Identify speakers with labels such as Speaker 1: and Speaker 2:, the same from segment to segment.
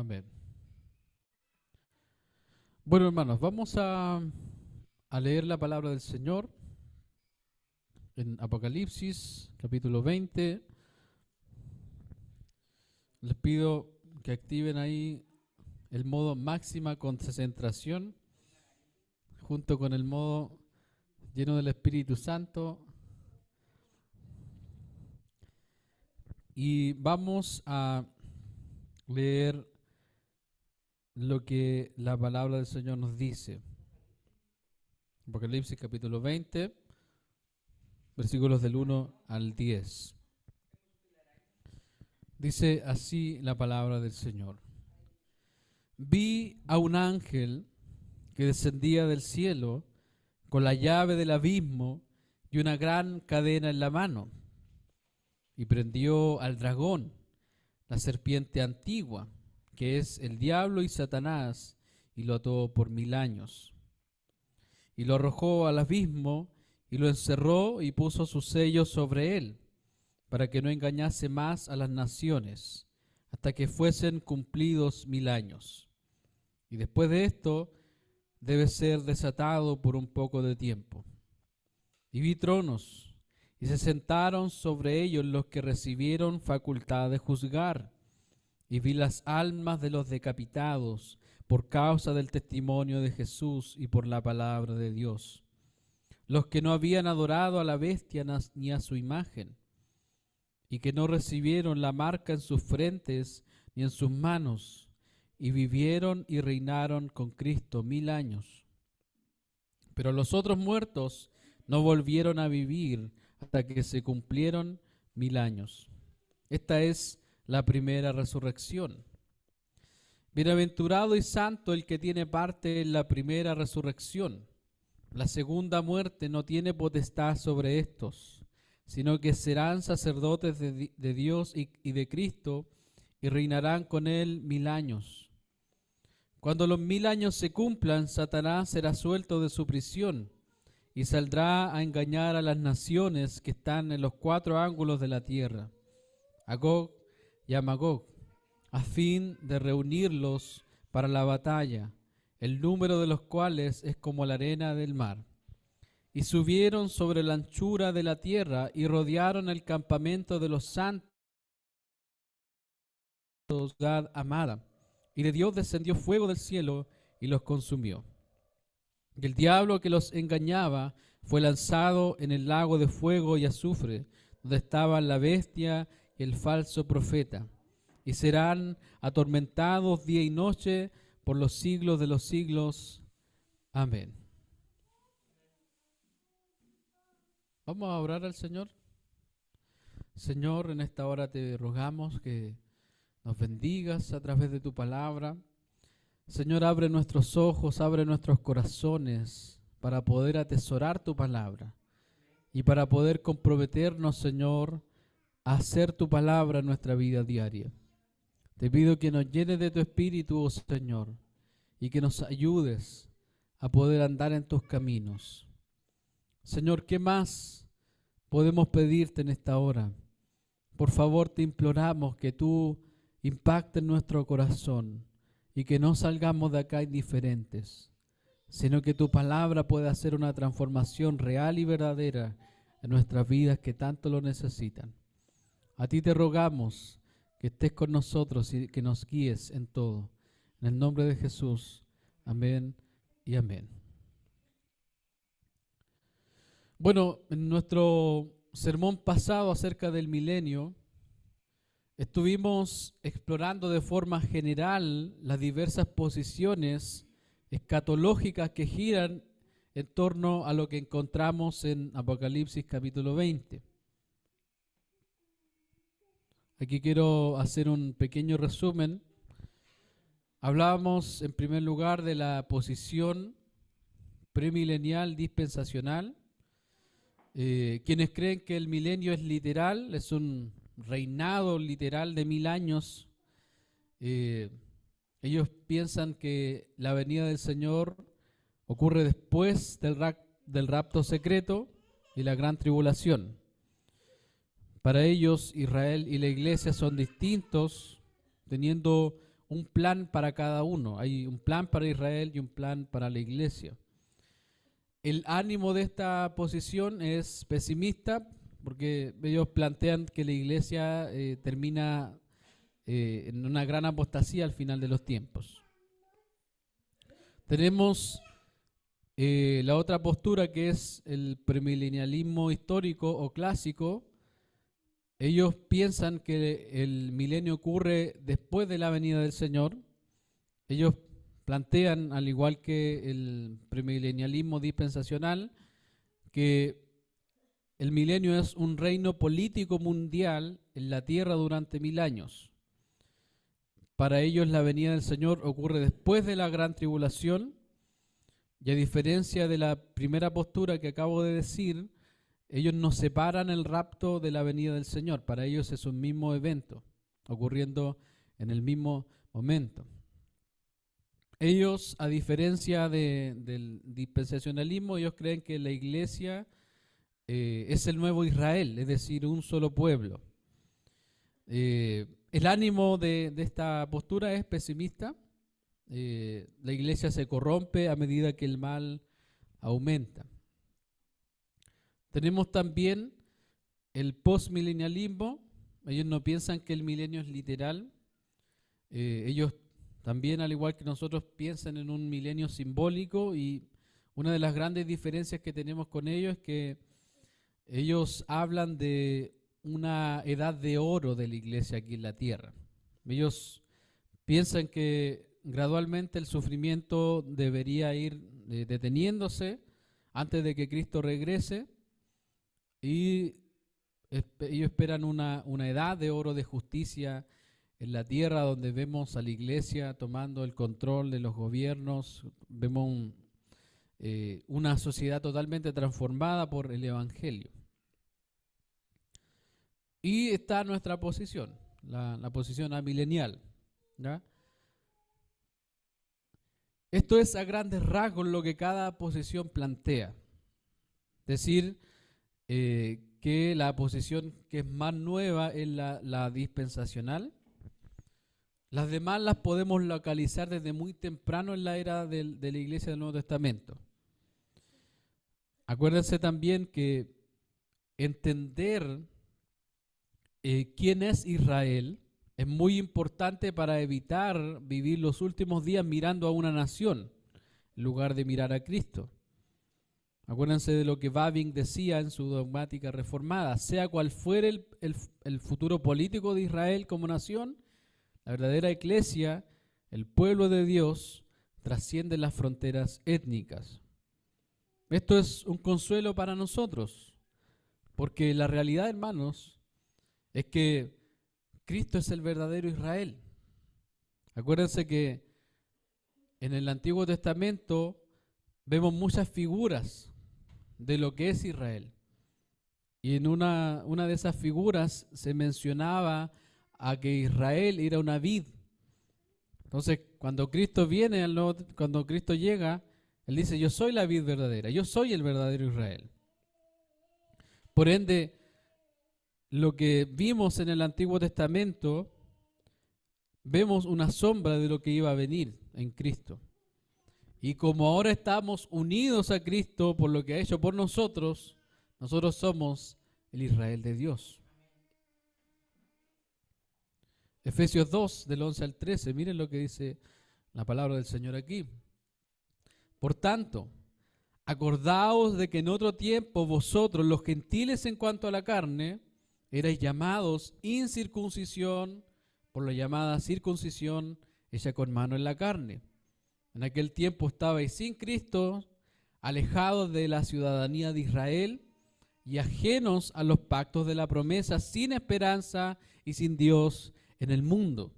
Speaker 1: Amén. Bueno, hermanos, vamos a leer la palabra del Señor en Apocalipsis, capítulo 20. Les pido que activen ahí el modo máxima concentración junto con el modo lleno del Espíritu Santo. Y vamos a leer lo que la palabra del Señor nos dice. Apocalipsis capítulo 20, versículos del 1 al 10. Dice así la palabra del Señor. Vi a un ángel que descendía del cielo con la llave del abismo y una gran cadena en la mano, y prendió al dragón, la serpiente antigua, que es el diablo y Satanás, y lo ató por 1000 años. Y lo arrojó al abismo, y lo encerró y puso sus sellos sobre él, para que no engañase más a las naciones, hasta que fuesen cumplidos 1000 años. Y después de esto, debe ser desatado por un poco de tiempo. Y vi tronos, y se sentaron sobre ellos los que recibieron facultad de juzgar. Y vi las almas de los decapitados por causa del testimonio de Jesús y por la palabra de Dios, los que no habían adorado a la bestia ni a su imagen, y que no recibieron la marca en sus frentes ni en sus manos, y vivieron y reinaron con Cristo 1000 años. Pero los otros muertos no volvieron a vivir hasta que se cumplieron 1000 años. Esta es la primera resurrección. Bienaventurado y santo el que tiene parte en la primera resurrección. La segunda muerte no tiene potestad sobre estos, sino que serán sacerdotes de Dios y de Cristo, y reinarán con él 1000 años. Cuando los 1000 años se cumplan, Satanás será suelto de su prisión y saldrá a engañar a las naciones que están en los 4 ángulos de la tierra, a Gog y a Magog, a fin de reunirlos para la batalla, el número de los cuales es como la arena del mar. Y subieron sobre la anchura de la tierra y rodearon el campamento de los santos, Gad amada. Y de Dios descendió fuego del cielo y los consumió. Y el diablo que los engañaba fue lanzado en el lago de fuego y azufre, donde estaban la bestia y el falso profeta, y serán atormentados día y noche por los siglos de los siglos. Amén. Vamos a orar al Señor. Señor, en esta hora te rogamos que nos bendigas a través de tu palabra. Señor, abre nuestros ojos, abre nuestros corazones para poder atesorar tu palabra y para poder comprometernos, Señor, a hacer tu palabra en nuestra vida diaria. Te pido que nos llenes de tu espíritu, oh Señor, y que nos ayudes a poder andar en tus caminos. Señor, ¿qué más podemos pedirte en esta hora? Por favor, te imploramos que tú impactes nuestro corazón y que no salgamos de acá indiferentes, sino que tu palabra pueda hacer una transformación real y verdadera en nuestras vidas que tanto lo necesitan. A ti te rogamos que estés con nosotros y que nos guíes en todo. En el nombre de Jesús. Amén y amén. Bueno, en nuestro sermón pasado acerca del milenio, estuvimos explorando de forma general las diversas posiciones escatológicas que giran en torno a lo que encontramos en Apocalipsis capítulo 20. Aquí quiero hacer un pequeño resumen. Hablábamos en primer lugar de la posición premilenial dispensacional. Quienes creen que el milenio es literal, es un reinado literal de 1000 años, ellos piensan que la venida del Señor ocurre después del rapto secreto y la gran tribulación. Para ellos, Israel y la iglesia son distintos, teniendo un plan para cada uno. Hay un plan para Israel y un plan para la iglesia. El ánimo de esta posición es pesimista porque ellos plantean que la iglesia termina en una gran apostasía al final de los tiempos. Tenemos la otra postura, que es el premilenialismo histórico o clásico. Ellos piensan que el milenio ocurre después de la venida del Señor. Ellos plantean, al igual que el premilenialismo dispensacional, que el milenio es un reino político mundial en la tierra durante 1000 años. Para ellos la venida del Señor ocurre después de la gran tribulación, y a diferencia de la primera postura que acabo de decir, ellos no separan el rapto de la venida del Señor. Para ellos es un mismo evento, ocurriendo en el mismo momento. Ellos, a diferencia del dispensacionalismo, ellos creen que la iglesia es el nuevo Israel, es decir, un solo pueblo. El ánimo de esta postura es pesimista. La iglesia se corrompe a medida que el mal aumenta. Tenemos también el postmilenialismo. Ellos no piensan que el milenio es literal. Ellos también, al igual que nosotros, piensan en un milenio simbólico, y una de las grandes diferencias que tenemos con ellos es que ellos hablan de una edad de oro de la iglesia aquí en la tierra. Ellos piensan que gradualmente el sufrimiento debería ir deteniéndose antes de que Cristo regrese, y ellos esperan una edad de oro de justicia en la tierra, donde vemos a la iglesia tomando el control de los gobiernos, vemos una sociedad totalmente transformada por el Evangelio. Y está nuestra posición, la posición amilenial, ¿ya? Esto es a grandes rasgos lo que cada posición plantea. Es decir, que la posición que es más nueva es la dispensacional. Las demás las podemos localizar desde muy temprano en la era de la Iglesia del Nuevo Testamento. Acuérdense también que entender quién es Israel es muy importante para evitar vivir los últimos días mirando a una nación en lugar de mirar a Cristo. Acuérdense de lo que Bavinck decía en su dogmática reformada: sea cual fuere el futuro político de Israel como nación, la verdadera iglesia, el pueblo de Dios, trasciende las fronteras étnicas. Esto es un consuelo para nosotros, porque la realidad, hermanos, es que Cristo es el verdadero Israel. Acuérdense que en el Antiguo Testamento vemos muchas figuras de lo que es Israel. Y en una de esas figuras se mencionaba a que Israel era una vid. Entonces, cuando Cristo viene, cuando Cristo llega, Él dice: yo soy la vid verdadera, yo soy el verdadero Israel. Por ende, lo que vimos en el Antiguo Testamento, vemos una sombra de lo que iba a venir en Cristo. Y como ahora estamos unidos a Cristo por lo que ha hecho por nosotros, nosotros somos el Israel de Dios. Efesios 2, del 11 al 13, miren lo que dice la palabra del Señor aquí. Por tanto, acordaos de que en otro tiempo vosotros, los gentiles en cuanto a la carne, erais llamados incircuncisión por la llamada circuncisión hecha con mano en la carne. En aquel tiempo estabais sin Cristo, alejados de la ciudadanía de Israel y ajenos a los pactos de la promesa, sin esperanza y sin Dios en el mundo.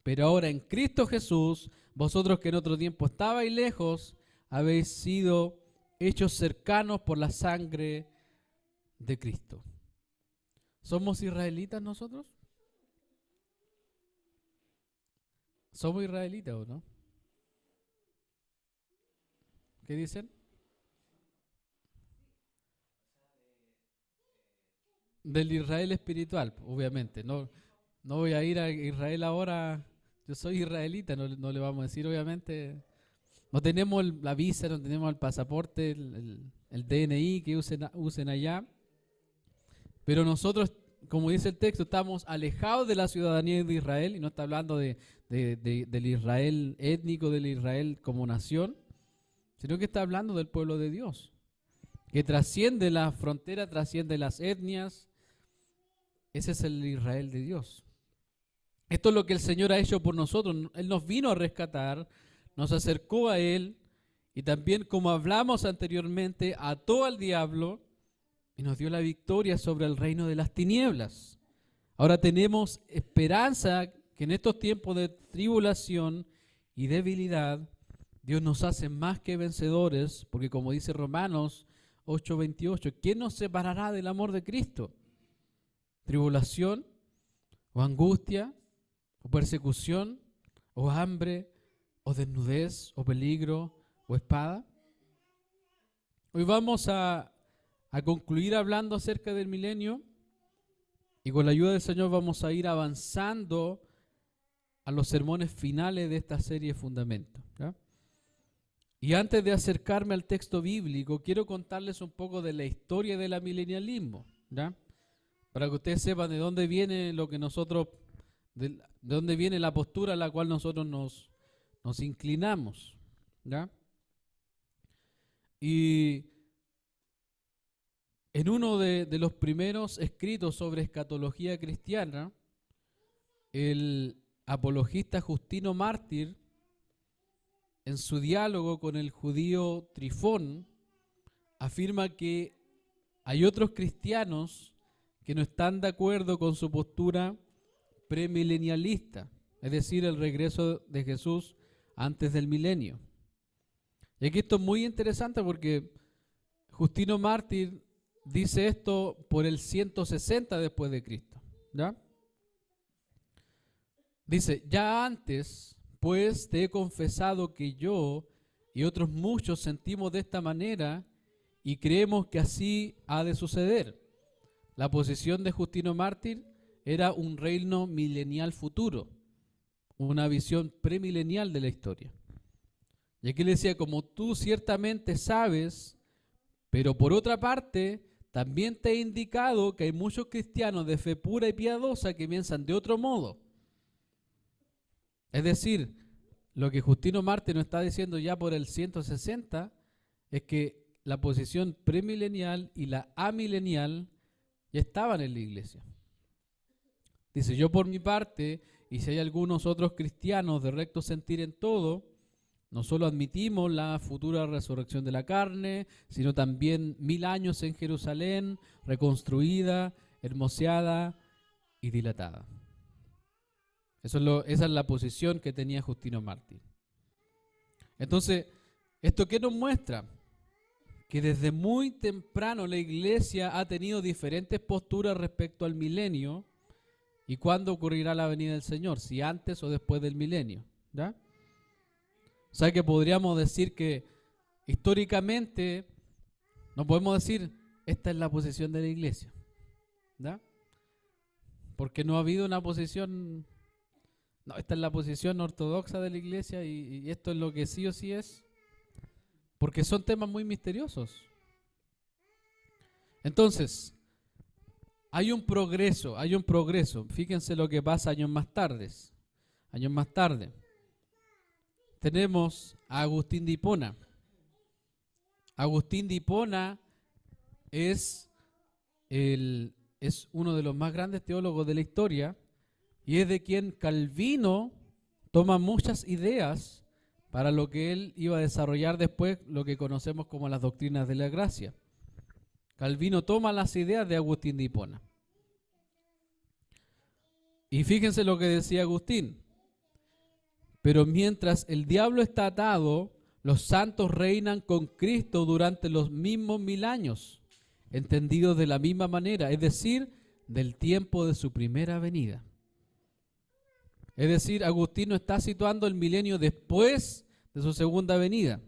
Speaker 1: Pero ahora en Cristo Jesús, vosotros que en otro tiempo estabais lejos, habéis sido hechos cercanos por la sangre de Cristo. ¿Somos israelitas nosotros? ¿Somos israelitas o no? ¿Qué dicen? Del Israel espiritual, obviamente. No voy a ir a Israel ahora Yo soy israelita, no le vamos a decir, obviamente. No tenemos la visa, no tenemos el pasaporte, el DNI que usen allá. Pero nosotros, como dice el texto, estamos alejados de la ciudadanía de Israel, y no está hablando del Israel étnico, del Israel como nación, sino que está hablando del pueblo de Dios, que trasciende la frontera, trasciende las etnias. Ese es el Israel de Dios. Esto es lo que el Señor ha hecho por nosotros. Él nos vino a rescatar, nos acercó a Él, y también, como hablamos anteriormente, ató al diablo y nos dio la victoria sobre el reino de las tinieblas. Ahora tenemos esperanza que en estos tiempos de tribulación y debilidad, Dios nos hace más que vencedores, porque como dice Romanos 8:28, ¿quién nos separará del amor de Cristo? ¿Tribulación o angustia o persecución o hambre o desnudez o peligro o espada? Hoy vamos a concluir hablando acerca del milenio, y con la ayuda del Señor vamos a ir avanzando a los sermones finales de esta serie de Fundamentos, ¿ya? Y antes de acercarme al texto bíblico, quiero contarles un poco de la historia del amilenialismo, ¿ya? Para que ustedes sepan de dónde viene lo que nosotros, de dónde viene la postura a la cual nosotros nos inclinamos, ¿ya? Y en uno de los primeros escritos sobre escatología cristiana, el apologista Justino Mártir, en su diálogo con el judío Trifón, afirma que hay otros cristianos que no están de acuerdo con su postura premilenialista, es decir, el regreso de Jesús antes del milenio. Y aquí esto es muy interesante porque Justino Mártir dice esto por el 160 después de Cristo, ¿ya? Dice, ya antes, pues, te he confesado que yo y otros muchos sentimos de esta manera y creemos que así ha de suceder. La posición de Justino Mártir era un reino milenial futuro, una visión premilenial de la historia. Y aquí le decía, como tú ciertamente sabes, pero por otra parte, también te he indicado que hay muchos cristianos de fe pura y piadosa que piensan de otro modo. Es decir, lo que Justino Mártir nos está diciendo ya por el 160 es que la posición premilenial y la amilenial ya estaban en la iglesia. Dice, yo por mi parte, y si hay algunos otros cristianos de recto sentir en todo, no solo admitimos la futura resurrección de la carne, sino también 1000 años en Jerusalén, reconstruida, hermoseada y dilatada. Esa es la posición que tenía Justino Mártir. Entonces, ¿esto qué nos muestra? Que desde muy temprano la iglesia ha tenido diferentes posturas respecto al milenio y cuándo ocurrirá la venida del Señor, si antes o después del milenio, ¿ya? O sea que podríamos decir que históricamente no podemos decir esta es la posición de la iglesia, ¿ya? Porque no ha habido una posición, no, esta es la posición ortodoxa de la iglesia y esto es lo que sí o sí es, porque son temas muy misteriosos. Entonces, hay un progreso. Fíjense lo que pasa años más tarde. Tenemos a Agustín de Hipona. Agustín de Hipona es uno de los más grandes teólogos de la historia y es de quien Calvino toma muchas ideas para lo que él iba a desarrollar después, lo que conocemos como las doctrinas de la gracia. Calvino toma las ideas de Agustín de Hipona. Y fíjense lo que decía Agustín. Pero mientras el diablo está atado, los santos reinan con Cristo durante los mismos 1000 años, entendidos de la misma manera, es decir, del tiempo de su primera venida. Es decir, Agustín no está situando el milenio después de su segunda venida,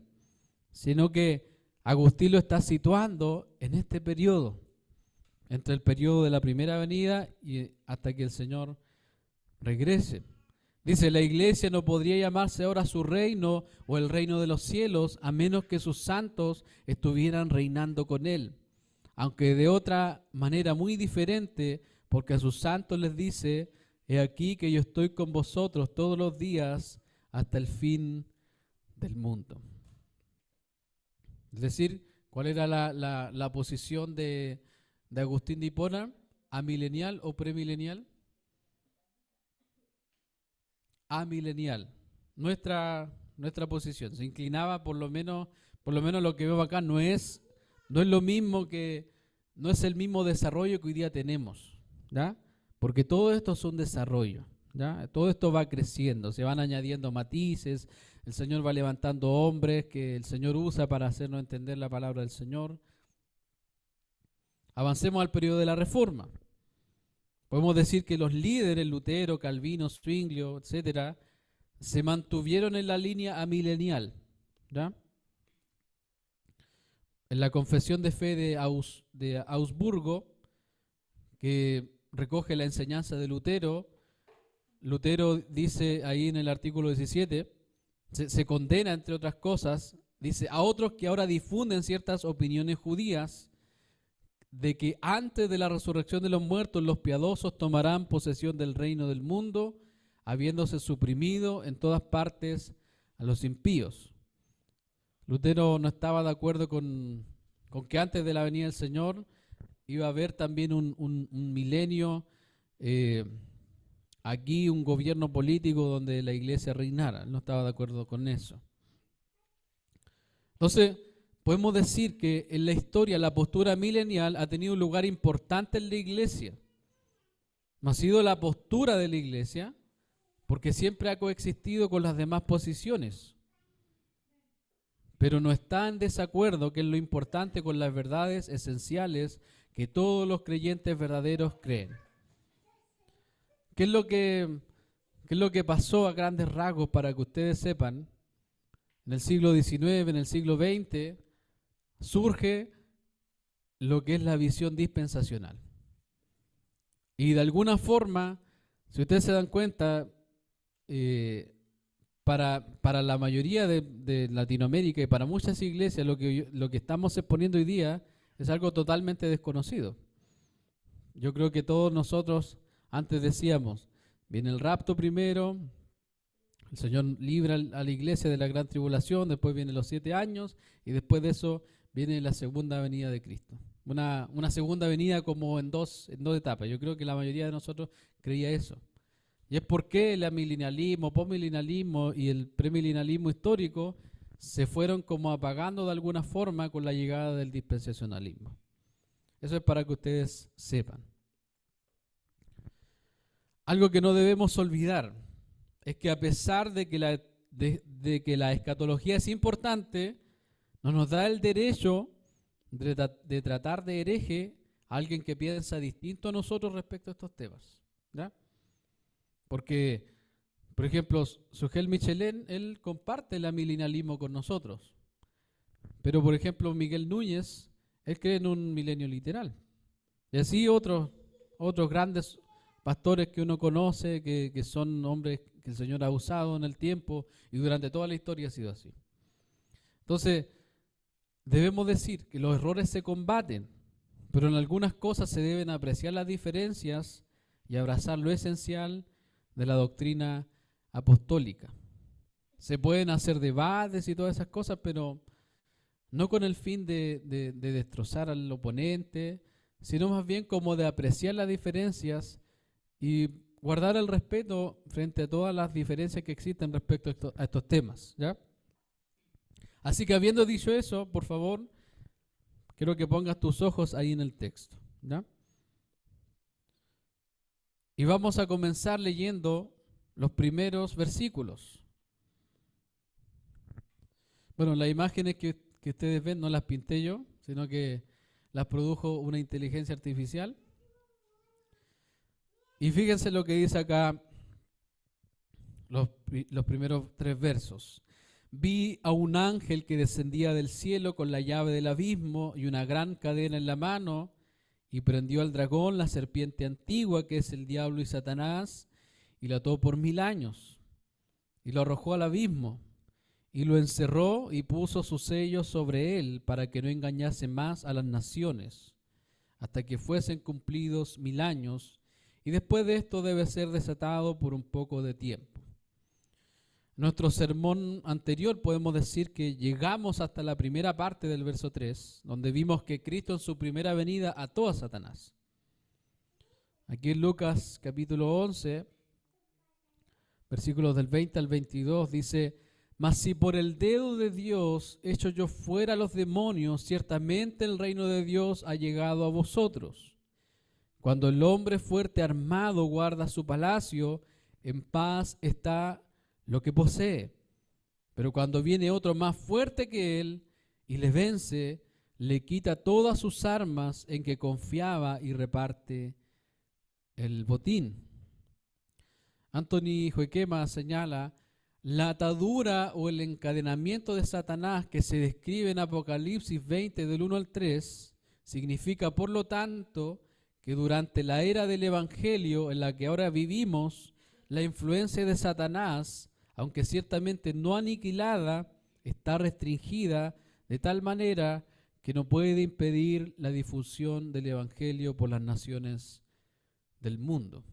Speaker 1: sino que Agustín lo está situando en este periodo, entre el periodo de la primera venida y hasta que el Señor regrese. Dice, la iglesia no podría llamarse ahora su reino o el reino de los cielos a menos que sus santos estuvieran reinando con él. Aunque de otra manera muy diferente, porque a sus santos les dice, he aquí que yo estoy con vosotros todos los días hasta el fin del mundo. Es decir, ¿cuál era la posición de Agustín de Hipona? ¿Amilenial o premilenial? Amilenial. Nuestra posición se inclinaba por lo menos lo que veo acá no es lo mismo no es el mismo desarrollo que hoy día tenemos, ¿ya? Porque todo esto es un desarrollo, ¿ya? Todo esto va creciendo, se van añadiendo matices, el Señor va levantando hombres que el Señor usa para hacernos entender la palabra del Señor. Avancemos al periodo de la Reforma. Podemos decir que los líderes, Lutero, Calvino, Zwinglio, etcétera, se mantuvieron en la línea amilenial, ¿ya? En la Confesión de Fe de Augsburgo, que recoge la enseñanza de Lutero, Lutero dice ahí en el artículo 17, se condena, entre otras cosas, dice, a otros que ahora difunden ciertas opiniones judías, de que antes de la resurrección de los muertos los piadosos tomarán posesión del reino del mundo, habiéndose suprimido en todas partes a los impíos. Lutero no estaba de acuerdo con que antes de la venida del Señor iba a haber también un milenio, aquí un gobierno político donde la iglesia reinara. Él no estaba de acuerdo con eso. Entonces, podemos decir que en la historia la postura milenial ha tenido un lugar importante en la iglesia. No ha sido la postura de la iglesia, porque siempre ha coexistido con las demás posiciones. Pero no está en desacuerdo, que es lo importante, con las verdades esenciales que todos los creyentes verdaderos creen. ¿Qué es lo que pasó a grandes rasgos para que ustedes sepan? En el siglo XIX, en el siglo XX, surge lo que es la visión dispensacional. Y de alguna forma, si ustedes se dan cuenta, para la mayoría de Latinoamérica y para muchas iglesias, lo que estamos exponiendo hoy día es algo totalmente desconocido. Yo creo que todos nosotros antes decíamos, viene el rapto primero, el Señor libra a la iglesia de la gran tribulación, después vienen los 7 años y después de eso viene la segunda venida de Cristo. Una segunda venida como en dos etapas. Yo creo que la mayoría de nosotros creía eso. Y es porque el amilenialismo, postmilenialismo y el premilenialismo histórico se fueron como apagando de alguna forma con la llegada del dispensacionalismo. Eso es para que ustedes sepan. Algo que no debemos olvidar es que a pesar de que la escatología es importante, no nos da el derecho de tratar de hereje a alguien que piensa distinto a nosotros respecto a estos temas, ¿ya? Porque, por ejemplo, Sugel Michelén, él comparte el amilenialismo con nosotros. Pero, por ejemplo, Miguel Núñez, él cree en un milenio literal. Y así otros grandes pastores que uno conoce, que son hombres que el Señor ha usado en el tiempo y durante toda la historia ha sido así. Entonces, debemos decir que los errores se combaten, pero en algunas cosas se deben apreciar las diferencias y abrazar lo esencial de la doctrina apostólica. Se pueden hacer debates y todas esas cosas, pero no con el fin de destrozar al oponente, sino más bien como de apreciar las diferencias y guardar el respeto frente a todas las diferencias que existen respecto a estos temas, ¿ya? Así que habiendo dicho eso, por favor, quiero que pongas tus ojos ahí en el texto, ¿ya? Y vamos a comenzar leyendo los primeros versículos. Bueno, las imágenes que ustedes ven no las pinté yo, sino que las produjo una inteligencia artificial. Y fíjense lo que dice acá los primeros 3 versos. Vi a un ángel que descendía del cielo con la llave del abismo y una gran cadena en la mano, y prendió al dragón, la serpiente antigua, que es el diablo y Satanás, y lo ató por 1000 años y lo arrojó al abismo y lo encerró y puso sus sellos sobre él para que no engañase más a las naciones hasta que fuesen cumplidos 1000 años, y después de esto debe ser desatado por un poco de tiempo. Nuestro sermón anterior podemos decir que llegamos hasta la primera parte del verso 3, donde vimos que Cristo en su primera venida ató a Satanás. Aquí en Lucas capítulo 11, versículos del 20 al 22, dice: mas si por el dedo de Dios echo yo fuera a los demonios, ciertamente el reino de Dios ha llegado a vosotros. Cuando el hombre fuerte armado guarda su palacio, en paz está lo que posee. Pero cuando viene otro más fuerte que él y le vence, le quita todas sus armas en que confiaba y reparte el botín. Anthony Joequema señala: la atadura o el encadenamiento de Satanás que se describe en Apocalipsis 20 del 1 al 3 significa, por lo tanto, que durante la era del Evangelio en la que ahora vivimos, la influencia de Satanás, aunque ciertamente no aniquilada, está restringida de tal manera que no puede impedir la difusión del Evangelio por las naciones del mundo.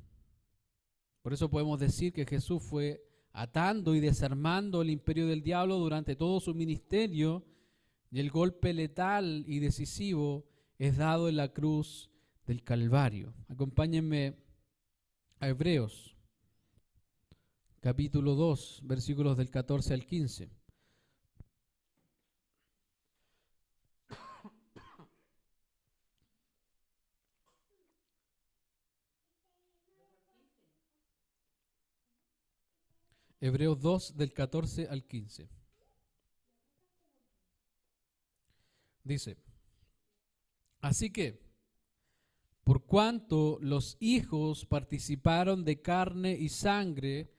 Speaker 1: Por eso podemos decir que Jesús fue atando y desarmando el imperio del diablo durante todo su ministerio, y el golpe letal y decisivo es dado en la cruz del Calvario. Acompáñenme a Hebreos, capítulo 2, versículos del 14 al 15. Hebreos 2, del 14 al 15. Dice: así que, por cuanto los hijos participaron de carne y sangre,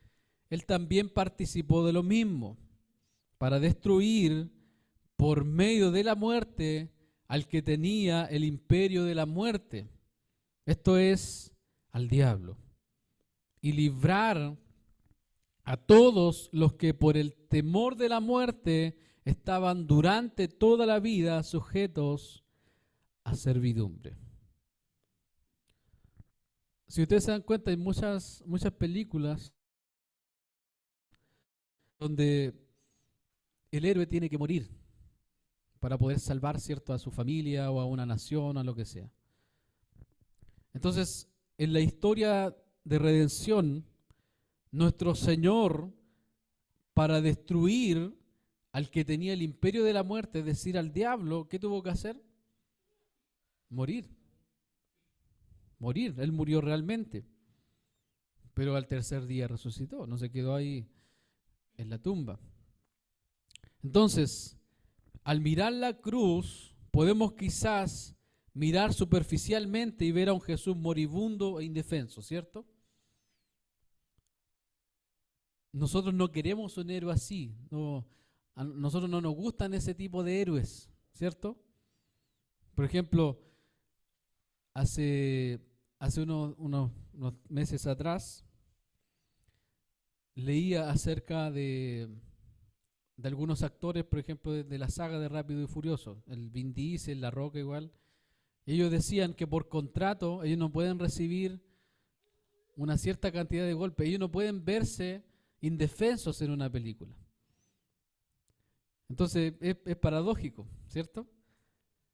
Speaker 1: él también participó de lo mismo, para destruir por medio de la muerte al que tenía el imperio de la muerte, esto es, al diablo, y librar a todos los que por el temor de la muerte estaban durante toda la vida sujetos a servidumbre. Si ustedes se dan cuenta, hay muchas películas donde el héroe tiene que morir para poder salvar, ¿cierto?, a su familia o a una nación o a lo que sea. Entonces, en la historia de redención, nuestro Señor, para destruir al que tenía el imperio de la muerte, es decir, al diablo, ¿qué tuvo que hacer? Morir. Morir. Él murió realmente. Pero al tercer día resucitó, no se quedó ahí en la tumba. Entonces, al mirar la cruz, podemos quizás mirar superficialmente y ver a un Jesús moribundo e indefenso, ¿cierto? Nosotros no queremos un héroe así, a nosotros no nos gustan ese tipo de héroes, ¿cierto? Por ejemplo, hace unos meses atrás leía acerca de algunos actores, por ejemplo, de la saga de Rápido y Furioso, el Vin Diesel, La Roca igual. Ellos decían que por contrato ellos no pueden recibir una cierta cantidad de golpes, ellos no pueden verse indefensos en una película. Entonces es paradójico, ¿cierto?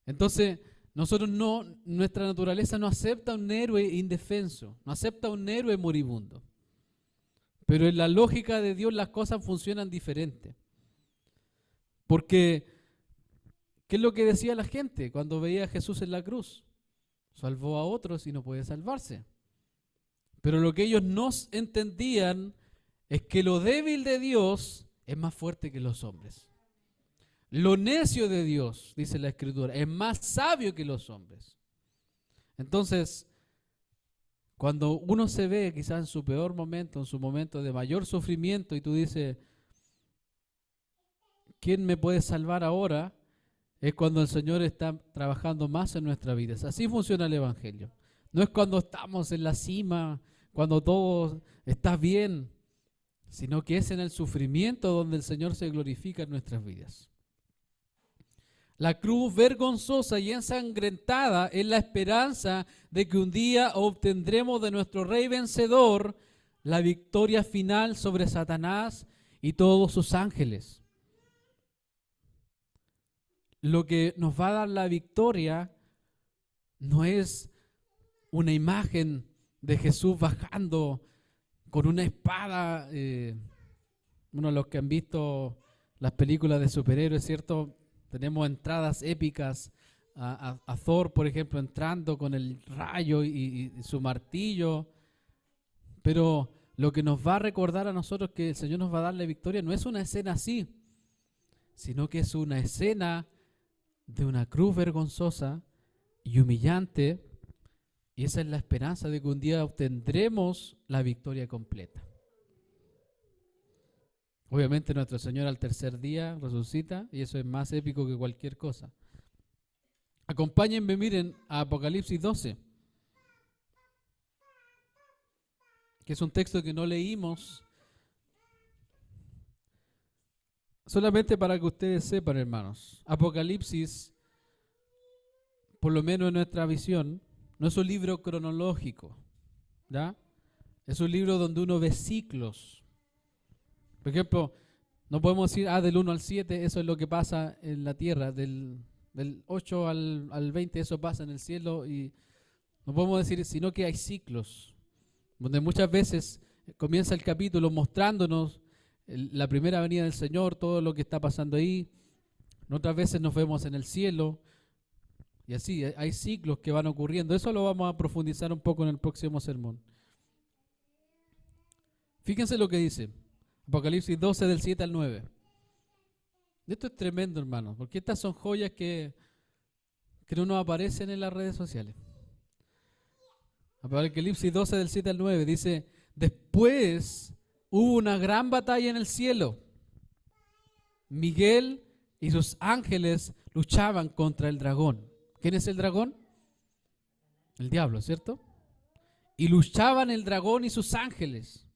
Speaker 1: Entonces nuestra naturaleza no acepta un héroe indefenso, no acepta un héroe moribundo. Pero en la lógica de Dios las cosas funcionan diferente. Porque, ¿qué es lo que decía la gente cuando veía a Jesús en la cruz? Salvó a otros y no puede salvarse. Pero lo que ellos no entendían es que lo débil de Dios es más fuerte que los hombres. Lo necio de Dios, dice la Escritura, es más sabio que los hombres. Entonces, cuando uno se ve quizás en su peor momento, en su momento de mayor sufrimiento, y tú dices, ¿quién me puede salvar ahora? Es cuando el Señor está trabajando más en nuestra vida. Así funciona el Evangelio. No es cuando estamos en la cima, cuando todo está bien, sino que es en el sufrimiento donde el Señor se glorifica en nuestras vidas. La cruz vergonzosa y ensangrentada es la esperanza de que un día obtendremos de nuestro Rey vencedor la victoria final sobre Satanás y todos sus ángeles. Lo que nos va a dar la victoria no es una imagen de Jesús bajando con una espada. Uno de los que han visto las películas de superhéroes, ¿cierto? Tenemos entradas épicas a Thor, por ejemplo, entrando con el rayo y su martillo. Pero lo que nos va a recordar a nosotros que el Señor nos va a dar la victoria no es una escena así, sino que es una escena de una cruz vergonzosa y humillante. Y esa es la esperanza de que un día obtendremos la victoria completa. Obviamente nuestro Señor al tercer día resucita y eso es más épico que cualquier cosa. Acompáñenme, miren, a Apocalipsis 12, que es un texto que no leímos, solamente para que ustedes sepan, hermanos. Apocalipsis, por lo menos en nuestra visión, no es un libro cronológico, ¿ya? Es un libro donde uno ve ciclos. Por ejemplo, no podemos decir, del 1 al 7, eso es lo que pasa en la tierra, del 8 al 20, eso pasa en el cielo, y no podemos decir, sino que hay ciclos, donde muchas veces comienza el capítulo mostrándonos la primera venida del Señor, todo lo que está pasando ahí. Otras veces nos vemos en el cielo, y así, hay ciclos que van ocurriendo. Eso lo vamos a profundizar un poco en el próximo sermón. Fíjense lo que dice Apocalipsis 12 del 7 al 9. Esto es tremendo, hermano, porque estas son joyas que no nos aparecen en las redes sociales. Apocalipsis 12 del 7 al 9 dice: después hubo una gran batalla en el cielo. Miguel y sus ángeles luchaban contra el dragón. ¿Quién es el dragón? El diablo, ¿cierto? Y luchaban el dragón y sus ángeles,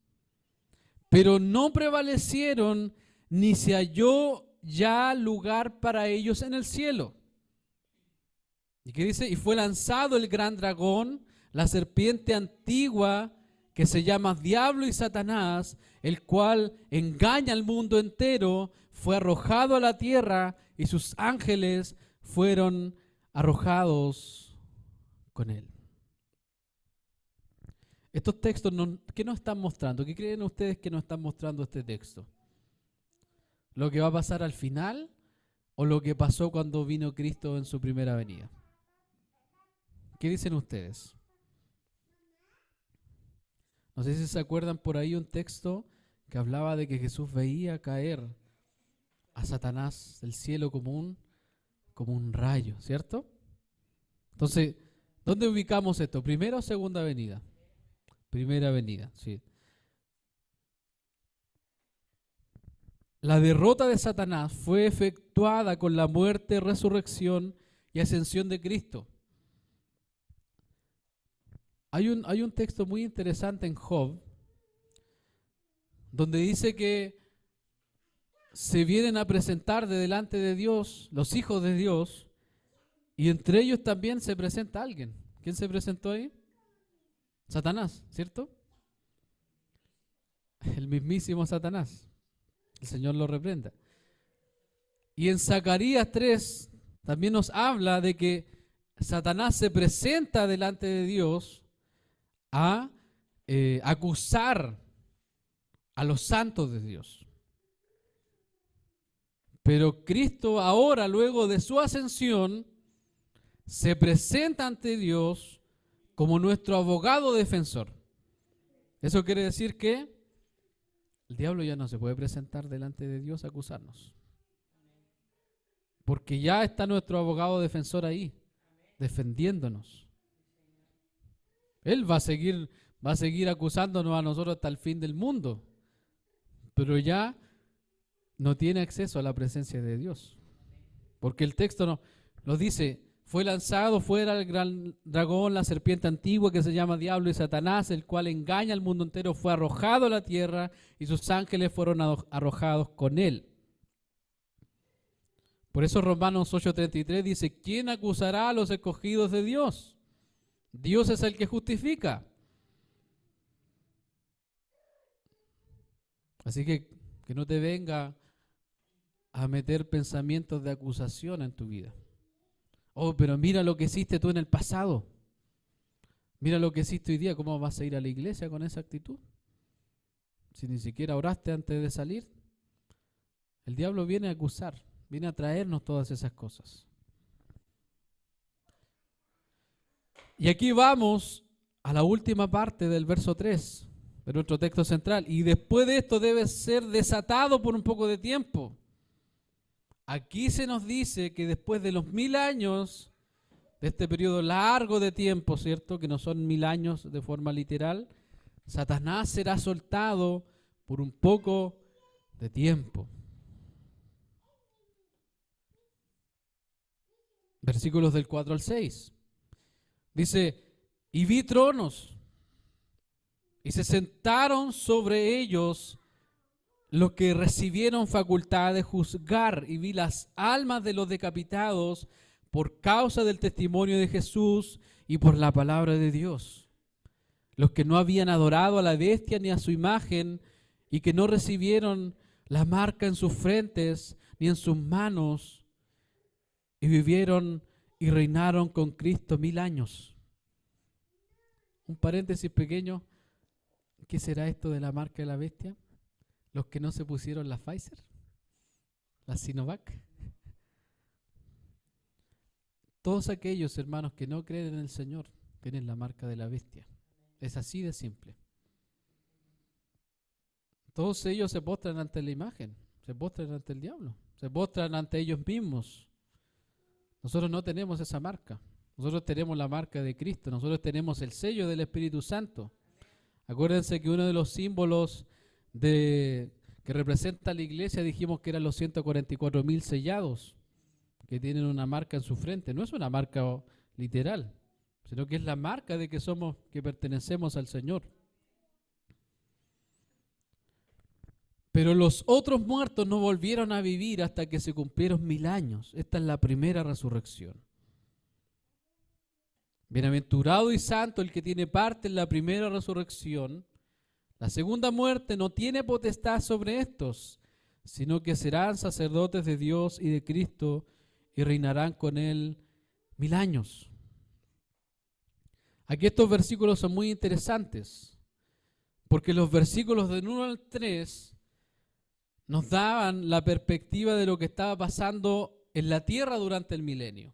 Speaker 1: pero no prevalecieron, ni se halló ya lugar para ellos en el cielo. ¿Y qué dice? Y fue lanzado el gran dragón, la serpiente antigua, que se llama Diablo y Satanás, el cual engaña al mundo entero, fue arrojado a la tierra y sus ángeles fueron arrojados con él. Estos textos, ¿qué nos están mostrando? ¿Qué creen ustedes que nos están mostrando este texto? ¿Lo que va a pasar al final o lo que pasó cuando vino Cristo en su primera venida? ¿Qué dicen ustedes? No sé si se acuerdan por ahí un texto que hablaba de que Jesús veía caer a Satanás del cielo como un rayo, ¿cierto? Entonces, ¿dónde ubicamos esto? ¿Primera o segunda venida? Primera venida, sí. La derrota de Satanás fue efectuada con la muerte, resurrección y ascensión de Cristo. Hay un texto muy interesante en Job, donde dice que se vienen a presentar de delante de Dios los hijos de Dios, y entre ellos también se presenta alguien. ¿Quién se presentó ahí? Satanás, ¿cierto? El mismísimo Satanás. El Señor lo reprenda. Y en Zacarías 3 también nos habla de que Satanás se presenta delante de Dios a acusar a los santos de Dios. Pero Cristo ahora, luego de su ascensión, se presenta ante Dios como nuestro abogado defensor. Eso quiere decir que el diablo ya no se puede presentar delante de Dios a acusarnos, porque ya está nuestro abogado defensor ahí, defendiéndonos. Él va a seguir acusándonos a nosotros hasta el fin del mundo, pero ya no tiene acceso a la presencia de Dios, porque el texto nos dice: Fue lanzado fuera el gran dragón, la serpiente antigua que se llama Diablo y Satanás, el cual engaña al mundo entero, fue arrojado a la tierra y sus ángeles fueron arrojados con él. Por eso Romanos 8:33 dice, ¿quién acusará a los escogidos de Dios? Dios es el que justifica. Así que no te venga a meter pensamientos de acusación en tu vida. Oh, pero mira lo que hiciste tú en el pasado. Mira lo que hiciste hoy día. ¿Cómo vas a ir a la iglesia con esa actitud? Si ni siquiera oraste antes de salir. El diablo viene a acusar, viene a traernos todas esas cosas. Y aquí vamos a la última parte del verso 3 de nuestro texto central. Y después de esto debe ser desatado por un poco de tiempo. Aquí se nos dice que después de los 1000 años, de este periodo largo de tiempo, ¿cierto? Que no son 1000 años de forma literal, Satanás será soltado por un poco de tiempo. Versículos del 4 al 6. Dice, y vi tronos, y se sentaron sobre ellos los que recibieron facultad de juzgar, y vi las almas de los decapitados por causa del testimonio de Jesús y por la palabra de Dios. Los que no habían adorado a la bestia ni a su imagen y que no recibieron la marca en sus frentes ni en sus manos, y vivieron y reinaron con Cristo 1000 años. Un paréntesis pequeño, ¿qué será esto de la marca de la bestia? Los que no se pusieron la Pfizer, la Sinovac. Todos aquellos hermanos que no creen en el Señor tienen la marca de la bestia. Es así de simple. Todos ellos se postran ante la imagen, se postran ante el diablo, se postran ante ellos mismos. Nosotros no tenemos esa marca. Nosotros tenemos la marca de Cristo. Nosotros tenemos el sello del Espíritu Santo. Acuérdense que uno de los símbolos que representa la iglesia, dijimos que eran los 144,000 sellados que tienen una marca en su frente. No es una marca literal, sino que es la marca de que pertenecemos al Señor. Pero los otros muertos no volvieron a vivir hasta que se cumplieron 1000 años. Esta es la primera resurrección. Bienaventurado y santo el que tiene parte en la primera resurrección. La segunda muerte no tiene potestad sobre estos, sino que serán sacerdotes de Dios y de Cristo y reinarán con él 1000 años. Aquí estos versículos son muy interesantes, porque los versículos del 1 al 3 nos daban la perspectiva de lo que estaba pasando en la tierra durante el milenio.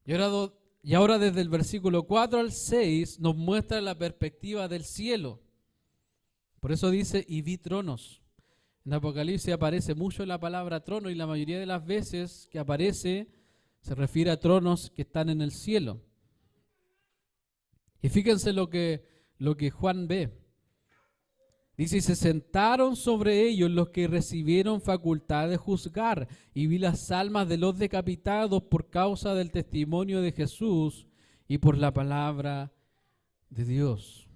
Speaker 1: Y ahora desde el versículo 4 al 6 nos muestra la perspectiva del cielo. Por eso dice, y vi tronos. En Apocalipsis aparece mucho la palabra trono y la mayoría de las veces que aparece se refiere a tronos que están en el cielo. Y fíjense lo que Juan ve. Dice, y se sentaron sobre ellos los que recibieron facultad de juzgar, y vi las almas de los decapitados por causa del testimonio de Jesús y por la palabra de Dios.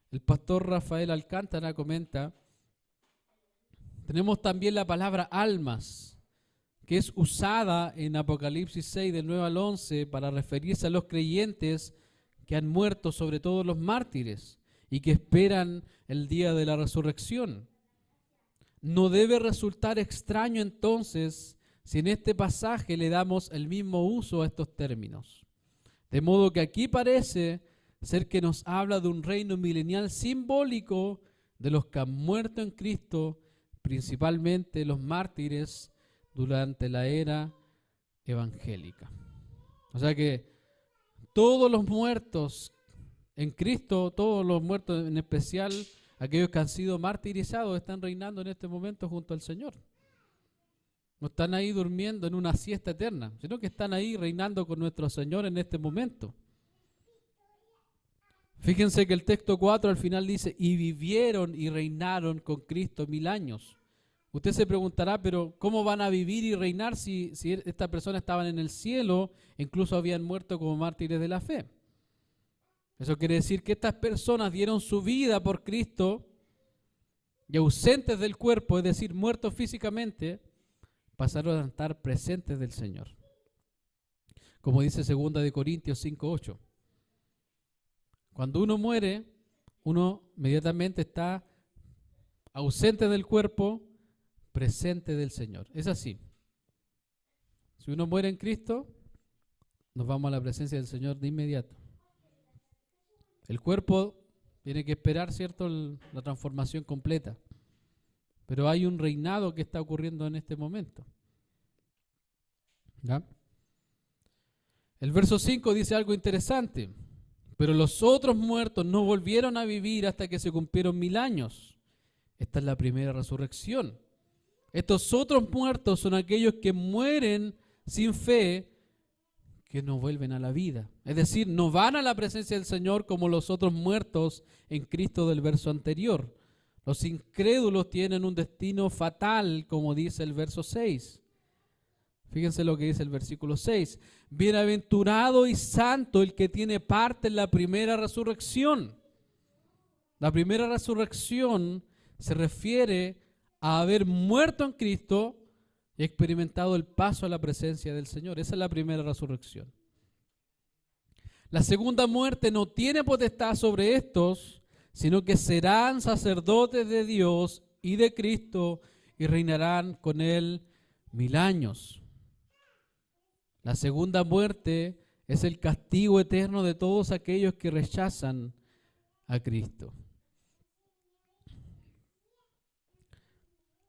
Speaker 1: El pastor Rafael Alcántara comenta, tenemos también la palabra almas, que es usada en Apocalipsis 6 del 9 al 11 para referirse a los creyentes que han muerto, sobre todo los mártires, y que esperan el día de la resurrección. No debe resultar extraño entonces si en este pasaje le damos el mismo uso a estos términos. De modo que aquí parece ser que nos habla de un reino milenial simbólico de los que han muerto en Cristo, principalmente los mártires durante la era evangélica. O sea que todos los muertos en Cristo, todos los muertos, en especial aquellos que han sido martirizados, están reinando en este momento junto al Señor. No están ahí durmiendo en una siesta eterna, sino que están ahí reinando con nuestro Señor en este momento. Fíjense que el texto 4 al final dice, y vivieron y reinaron con Cristo 1000 años. Usted se preguntará, pero ¿cómo van a vivir y reinar si estas personas estaban en el cielo, incluso habían muerto como mártires de la fe? Eso quiere decir que estas personas dieron su vida por Cristo y ausentes del cuerpo, es decir, muertos físicamente, pasaron a estar presentes del Señor. Como dice 2 de Corintios 5:8. Cuando uno muere, uno inmediatamente está ausente del cuerpo, presente del Señor. Es así. Si uno muere en Cristo, nos vamos a la presencia del Señor de inmediato. El cuerpo tiene que esperar, ¿cierto?, la transformación completa. Pero hay un reinado que está ocurriendo en este momento. ¿Ya? El verso 5 dice algo interesante. Pero los otros muertos no volvieron a vivir hasta que se cumplieron 1000 años. Esta es la primera resurrección. Estos otros muertos son aquellos que mueren sin fe, que no vuelven a la vida. Es decir, no van a la presencia del Señor como los otros muertos en Cristo del verso anterior. Los incrédulos tienen un destino fatal, como dice el verso 6. Fíjense lo que dice el versículo 6. Bienaventurado y santo el que tiene parte en la primera resurrección. La primera resurrección se refiere a haber muerto en Cristo y experimentado el paso a la presencia del Señor. Esa es la primera resurrección. La segunda muerte no tiene potestad sobre estos, sino que serán sacerdotes de Dios y de Cristo y reinarán con Él 1000 años. La segunda muerte es el castigo eterno de todos aquellos que rechazan a Cristo.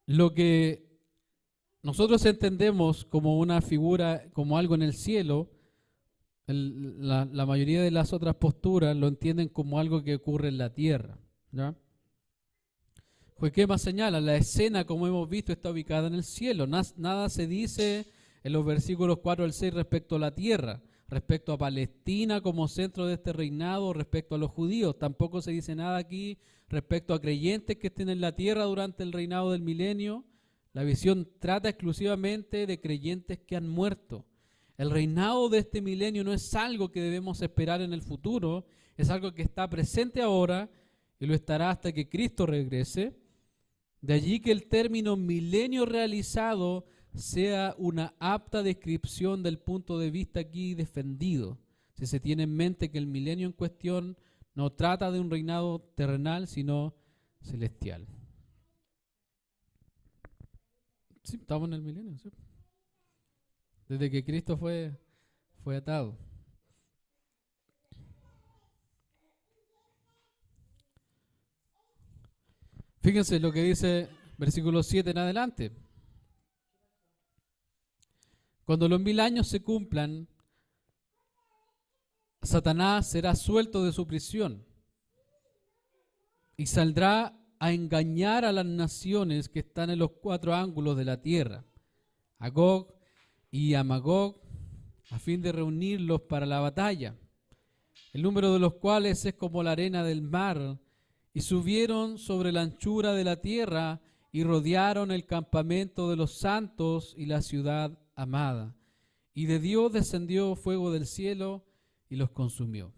Speaker 1: Lo que nosotros entendemos como una figura, como algo en el cielo, la mayoría de las otras posturas lo entienden como algo que ocurre en la tierra, ¿ya? Pues qué más señala, la escena, como hemos visto, está ubicada en el cielo. Nada se dice en los versículos 4 al 6 respecto a la tierra, respecto a Palestina como centro de este reinado, respecto a los judíos. Tampoco se dice nada aquí respecto a creyentes que estén en la tierra durante el reinado del milenio. La visión trata exclusivamente de creyentes que han muerto. El reinado de este milenio no es algo que debemos esperar en el futuro, es algo que está presente ahora y lo estará hasta que Cristo regrese. De allí que el término milenio realizado sea una apta descripción del punto de vista aquí defendido. Si se tiene en mente que el milenio en cuestión no trata de un reinado terrenal, sino celestial. Sí, estamos en el milenio, sí. Desde que Cristo fue atado. Fíjense lo que dice versículo 7 en adelante. Cuando los 1000 años se cumplan, Satanás será suelto de su prisión y saldrá a engañar a las naciones que están en los 4 ángulos de la tierra, a Gog y a Magog, a fin de reunirlos para la batalla, el número de los cuales es como la arena del mar, y subieron sobre la anchura de la tierra y rodearon el campamento de los santos y la ciudad amada. Y de Dios descendió fuego del cielo y los consumió.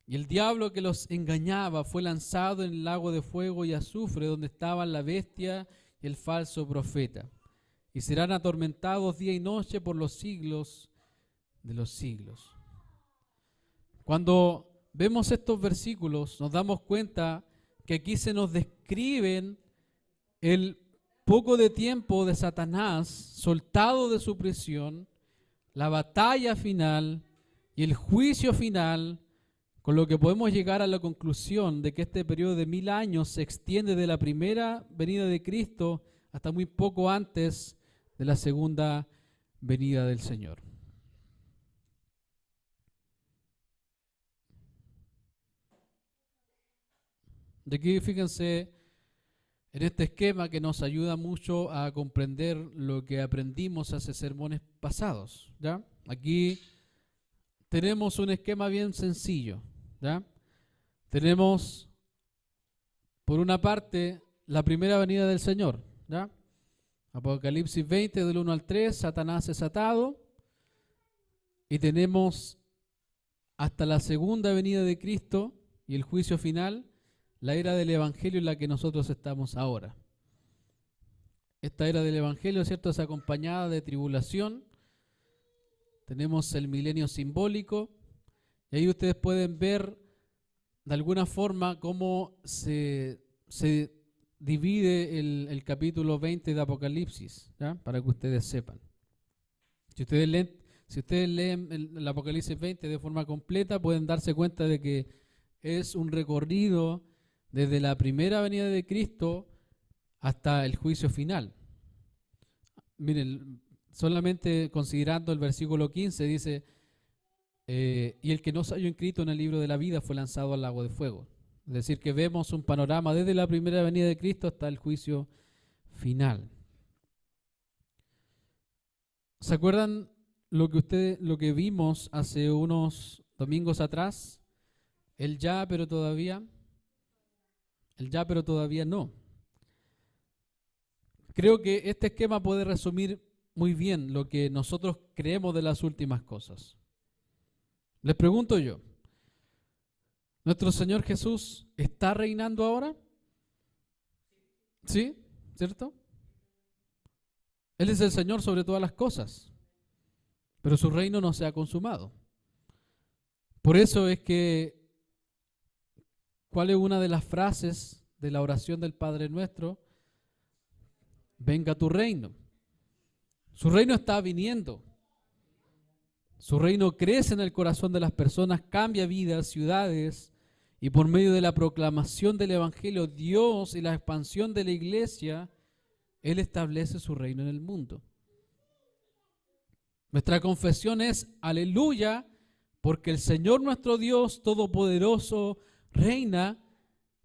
Speaker 1: Y el diablo que los engañaba fue lanzado en el lago de fuego y azufre, donde estaban la bestia y el falso profeta. Y serán atormentados día y noche por los siglos de los siglos. Cuando vemos estos versículos, nos damos cuenta que aquí se nos describen el poco de tiempo de Satanás soltado de su prisión, la batalla final y el juicio final, con lo que podemos llegar a la conclusión de que este periodo de 1000 años se extiende de la primera venida de Cristo hasta muy poco antes de la segunda venida del Señor. De aquí fíjense en este esquema que nos ayuda mucho a comprender lo que aprendimos hace sermones pasados, ¿ya? Aquí tenemos un esquema bien sencillo, ¿ya? Tenemos, por una parte, la primera venida del Señor, ¿ya? Apocalipsis 20, del 1 al 3, Satanás es atado. Y tenemos hasta la segunda venida de Cristo y el juicio final, la era del Evangelio en la que nosotros estamos ahora. Esta era del Evangelio, ¿cierto?, es acompañada de tribulación. Tenemos el milenio simbólico. Y ahí ustedes pueden ver de alguna forma cómo se divide el capítulo 20 de Apocalipsis, ¿ya? Para que ustedes sepan. Si ustedes leen el Apocalipsis 20 de forma completa, pueden darse cuenta de que es un recorrido desde la primera venida de Cristo hasta el juicio final. Miren, solamente considerando el versículo 15 dice, y el que no se halló inscrito en el libro de la vida fue lanzado al lago de fuego. Es decir, que vemos un panorama desde la primera venida de Cristo hasta el juicio final. ¿Se acuerdan lo que vimos hace unos domingos atrás? El ya, pero todavía. El ya, pero todavía no. Creo que este esquema puede resumir muy bien lo que nosotros creemos de las últimas cosas. Les pregunto yo, ¿nuestro Señor Jesús está reinando ahora? ¿Sí? ¿Cierto? Él es el Señor sobre todas las cosas, pero su reino no se ha consumado. Por eso es que, ¿cuál es una de las frases de la oración del Padre Nuestro? Venga tu reino. Su reino está viniendo. Su reino crece en el corazón de las personas, cambia vidas, ciudades, y por medio de la proclamación del Evangelio, Dios y la expansión de la iglesia, Él establece su reino en el mundo. Nuestra confesión es aleluya, porque el Señor nuestro Dios Todopoderoso reina,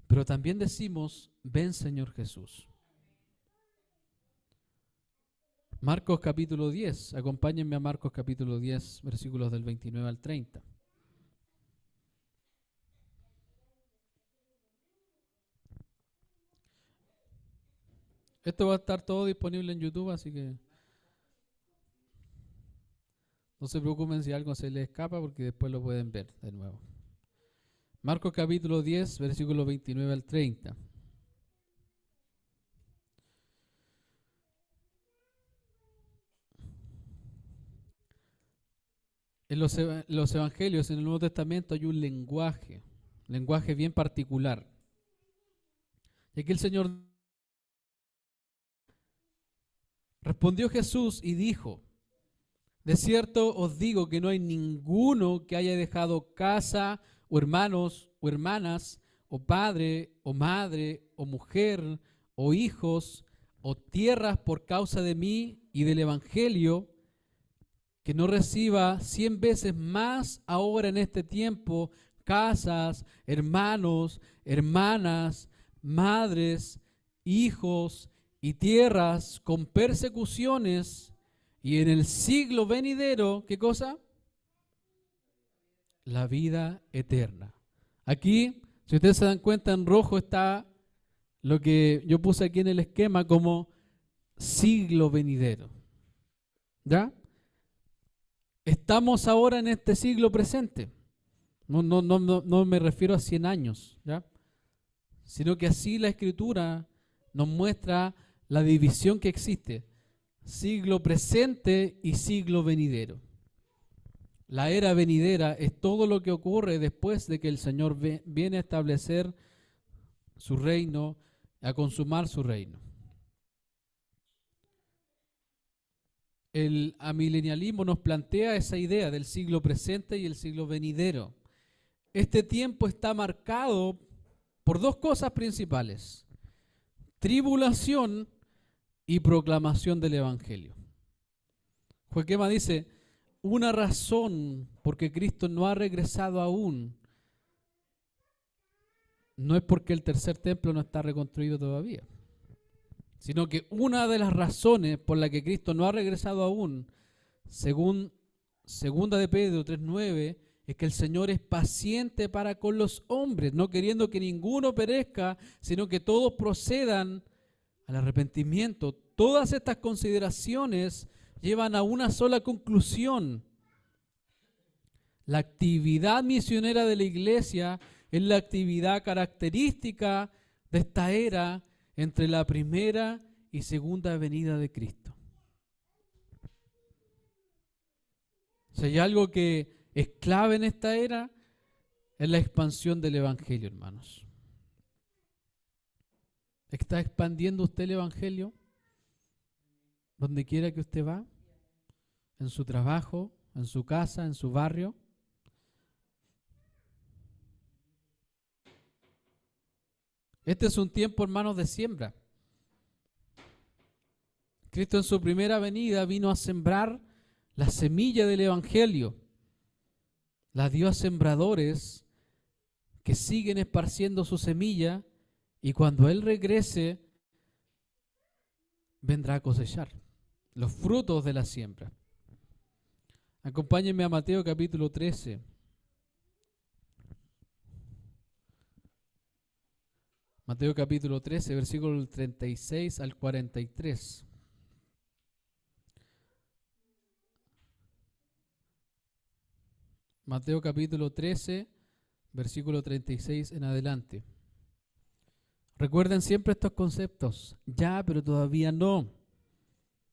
Speaker 1: pero también decimos, ven Señor Jesús. Marcos capítulo 10, acompáñenme a Marcos capítulo 10, versículos del 29 al 30. Esto va a estar todo disponible en YouTube, así que no se preocupen si algo se les escapa, porque después lo pueden ver de nuevo. Marcos capítulo 10, versículos 29 al 30. En los evangelios, en el Nuevo Testamento, hay un lenguaje bien particular. Y aquí el Señor respondió Jesús y dijo, de cierto os digo que no hay ninguno que haya dejado casa, o hermanos, o hermanas, o padre, o madre, o mujer, o hijos, o tierras por causa de mí y del Evangelio, que no reciba 100 veces más ahora en este tiempo casas, hermanos, hermanas, madres, hijos y tierras con persecuciones, y en el siglo venidero, ¿qué cosa? La vida eterna. Aquí, si ustedes se dan cuenta, en rojo está lo que yo puse aquí en el esquema como siglo venidero. ¿Ya? Estamos ahora en este siglo presente. No me refiero a 100 años, ¿ya? Sino que así la Escritura nos muestra la división que existe. Siglo presente y siglo venidero. La era venidera es todo lo que ocurre después de que el Señor viene a establecer su reino, a consumar su reino. El amilenialismo nos plantea esa idea del siglo presente y el siglo venidero. Este tiempo está marcado por dos cosas principales: tribulación y proclamación del Evangelio. Joaquema dice, una razón por que Cristo no ha regresado aún no es porque el tercer templo no está reconstruido todavía, sino que una de las razones por la que Cristo no ha regresado aún, según 2 de Pedro 3:9, es que el Señor es paciente para con los hombres, no queriendo que ninguno perezca, sino que todos procedan al arrepentimiento. Todas estas consideraciones llevan a una sola conclusión. La actividad misionera de la iglesia es la actividad característica de esta era entre la primera y segunda venida de Cristo. Si hay algo que es clave en esta era, es la expansión del Evangelio, hermanos. ¿Está expandiendo usted el Evangelio? Donde quiera que usted va, en su trabajo, en su casa, en su barrio. Este es un tiempo, hermanos, de siembra. Cristo en su primera venida vino a sembrar la semilla del Evangelio. La dio a sembradores que siguen esparciendo su semilla, y cuando Él regrese, vendrá a cosechar los frutos de la siembra. Acompáñenme a Mateo capítulo 13. Mateo capítulo 13, versículos 36 al 43. Mateo capítulo 13, versículo 36 en adelante. Recuerden siempre estos conceptos. Ya, pero todavía no.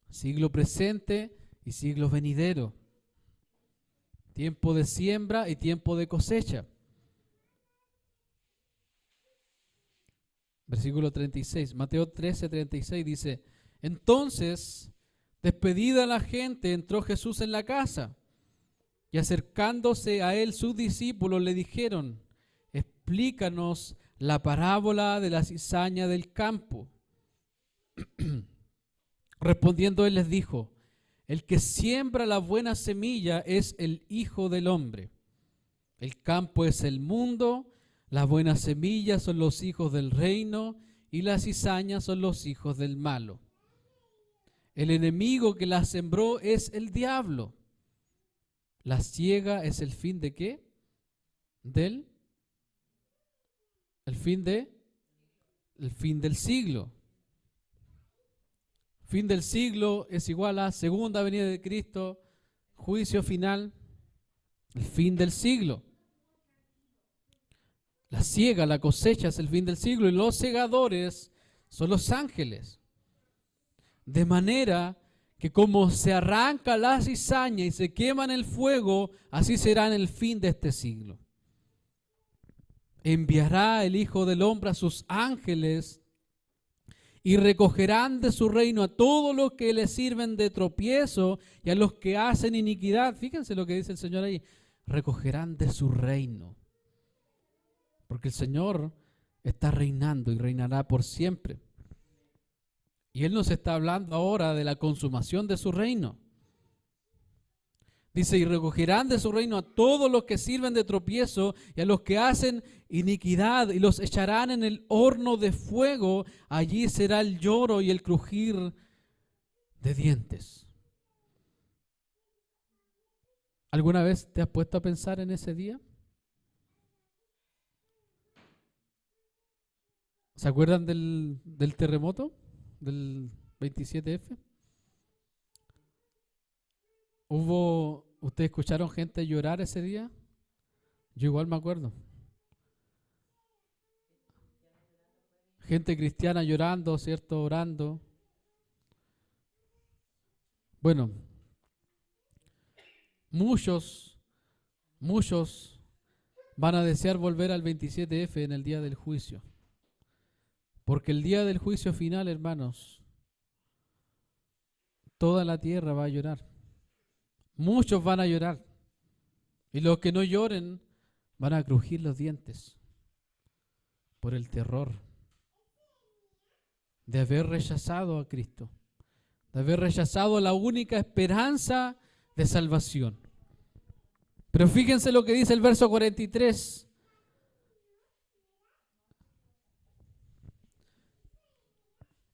Speaker 1: Siglo presente y siglo venidero. Tiempo de siembra y tiempo de cosecha. Versículo 36. Mateo 13, 36 dice: Entonces, despedida la gente, entró Jesús en la casa. Y acercándose a él sus discípulos le dijeron: Explícanos la parábola de la cizaña del campo. Respondiendo él les dijo: El que siembra la buena semilla es el Hijo del Hombre. El campo es el mundo, las buenas semillas son los hijos del reino y las cizañas son los hijos del malo. El enemigo que la sembró es el diablo. La siega es el fin de ¿qué? El fin del siglo. Fin del siglo es igual a segunda venida de Cristo, juicio final, el fin del siglo. La siega, la cosecha es el fin del siglo, y los segadores son los ángeles. De manera que como se arranca la cizaña y se quema en el fuego, así será en el fin de este siglo. Enviará el Hijo del Hombre a sus ángeles y recogerán de su reino a todos los que le sirven de tropiezo y a los que hacen iniquidad. Fíjense lo que dice el Señor ahí: recogerán de su reino. Porque el Señor está reinando y reinará por siempre. Y Él nos está hablando ahora de la consumación de su reino. Dice: y recogerán de su reino a todos los que sirven de tropiezo y a los que hacen iniquidad, y los echarán en el horno de fuego. Allí será el lloro y el crujir de dientes. ¿Alguna vez te has puesto a pensar en ese día? ¿Se acuerdan del terremoto del 27F? ¿Ustedes escucharon gente llorar ese día? Yo igual me acuerdo. Gente cristiana llorando, ¿cierto? Orando. Bueno, muchos van a desear volver al 27F en el día del juicio. Porque el día del juicio final, hermanos, toda la tierra va a llorar. Muchos van a llorar. Y los que no lloren van a crujir los dientes por el terror de haber rechazado a Cristo, de haber rechazado la única esperanza de salvación. Pero fíjense lo que dice el verso 43.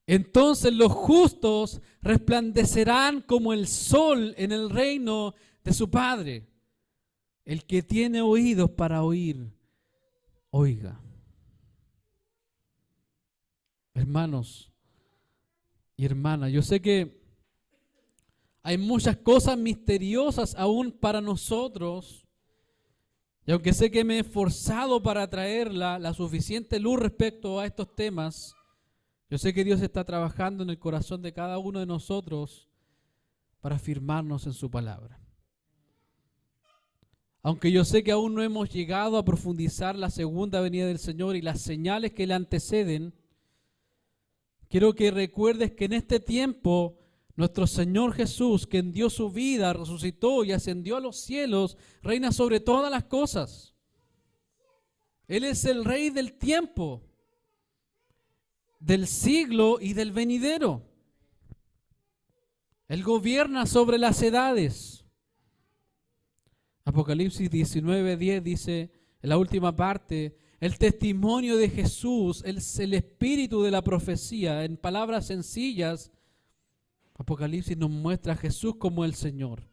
Speaker 1: Entonces los justos resplandecerán como el sol en el reino de su Padre. El que tiene oídos para oír, oiga. Hermanos, y hermana, yo sé que hay muchas cosas misteriosas aún para nosotros, y aunque sé que me he esforzado para traer la suficiente luz respecto a estos temas, yo sé que Dios está trabajando en el corazón de cada uno de nosotros para afirmarnos en su palabra. Aunque yo sé que aún no hemos llegado a profundizar la segunda venida del Señor y las señales que le anteceden, quiero que recuerdes que en este tiempo nuestro Señor Jesús, quien dio su vida, resucitó y ascendió a los cielos, reina sobre todas las cosas. Él es el Rey del tiempo, del siglo y del venidero. Él gobierna sobre las edades. Apocalipsis 19:10 dice, en la última parte, el testimonio de Jesús, el espíritu de la profecía. En palabras sencillas, Apocalipsis nos muestra a Jesús como el Señor.